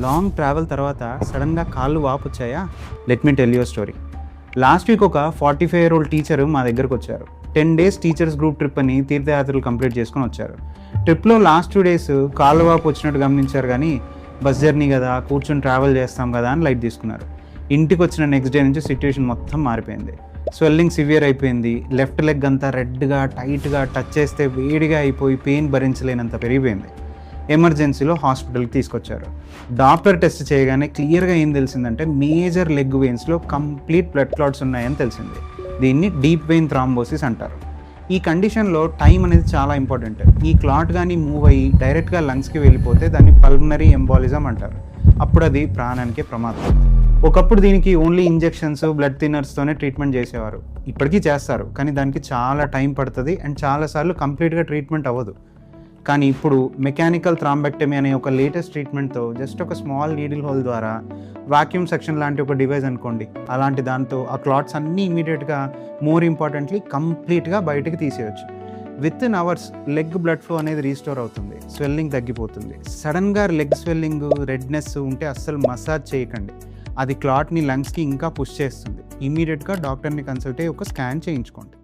Long travel తర్వాత సడన్గా కాళ్ళు వాపు వచ్చాయా? Let me tell your story. Last week ఒక 45-year-old టీచర్ మా దగ్గరకు వచ్చారు. 10 days టీచర్స్ గ్రూప్ ట్రిప్ అని తీర్థయాత్రలు కంప్లీట్ చేసుకొని వచ్చారు. ట్రిప్లో లాస్ట్ 2 days కాళ్ళు వాపు వచ్చినట్టు గమనించారు, కానీ బస్ జర్నీ కదా, కూర్చొని ట్రావెల్ చేస్తాం కదా అని లైట్ తీసుకున్నారు. ఇంటికి వచ్చిన నెక్స్ట్ డే నుంచి సిచ్యువేషన్ మొత్తం మారిపోయింది. స్వెల్లింగ్ సివియర్ అయిపోయింది. లెఫ్ట్ లెగ్ అంతా రెడ్గా టైట్గా టచ్ చేస్తే వేడిగా అయిపోయి పెయిన్ భరించలేనంత పెరిగిపోయింది. ఎమర్జెన్సీలో హాస్పిటల్కి తీసుకొచ్చారు. డాక్టర్ టెస్ట్ చేయగానే క్లియర్గా ఏం తెలిసిందంటే మేజర్ లెగ్ వెయిన్స్లో కంప్లీట్ బ్లడ్ క్లాట్స్ ఉన్నాయని తెలిసింది. దీన్ని డీప్ వెయిన్ థ్రాంబోసిస్ అంటారు. ఈ కండిషన్లో టైం అనేది చాలా ఇంపార్టెంట్. ఈ క్లాట్ కానీ మూవ్ అయ్యి డైరెక్ట్గా లంగ్స్కి వెళ్ళిపోతే దాన్ని పల్మనరీ ఎంబాలిజం అంటారు. అప్పుడు అది ప్రాణానికే ప్రమాదం. ఒకప్పుడు దీనికి ఓన్లీ ఇంజెక్షన్స్, బ్లడ్ థిన్నర్స్తోనే ట్రీట్మెంట్ చేసేవారు. ఇప్పటికీ చేస్తారు, కానీ దానికి చాలా టైం పడుతుంది అండ్ చాలాసార్లు కంప్లీట్గా ట్రీట్మెంట్ అవ్వదు. కానీ ఇప్పుడు మెకానికల్ థ్రాంబెక్టమీ అనే ఒక లేటెస్ట్ ట్రీట్మెంట్తో జస్ట్ ఒక స్మాల్ నీడిల్ హోల్ ద్వారా వాక్యూమ్ సెక్షన్ లాంటి ఒక డివైస్ అనుకోండి, అలాంటి దాంతో ఆ క్లాట్స్ అన్నీ ఇమీడియట్గా, మోర్ ఇంపార్టెంట్లీ కంప్లీట్గా బయటకు తీసేయచ్చు. Within hours leg blood flow అనేది రీస్టోర్ అవుతుంది, స్వెల్లింగ్ తగ్గిపోతుంది. సడన్గా లెగ్ స్వెల్లింగ్, రెడ్నెస్ ఉంటే అస్సలు మసాజ్ చేయకండి. అది క్లాట్ని లంగ్స్కి ఇంకా పుష్ చేస్తుంది. ఇమీడియట్గా డాక్టర్ని కన్సల్ట్ అయ్యి ఒక స్కాన్ చేయించుకోండి.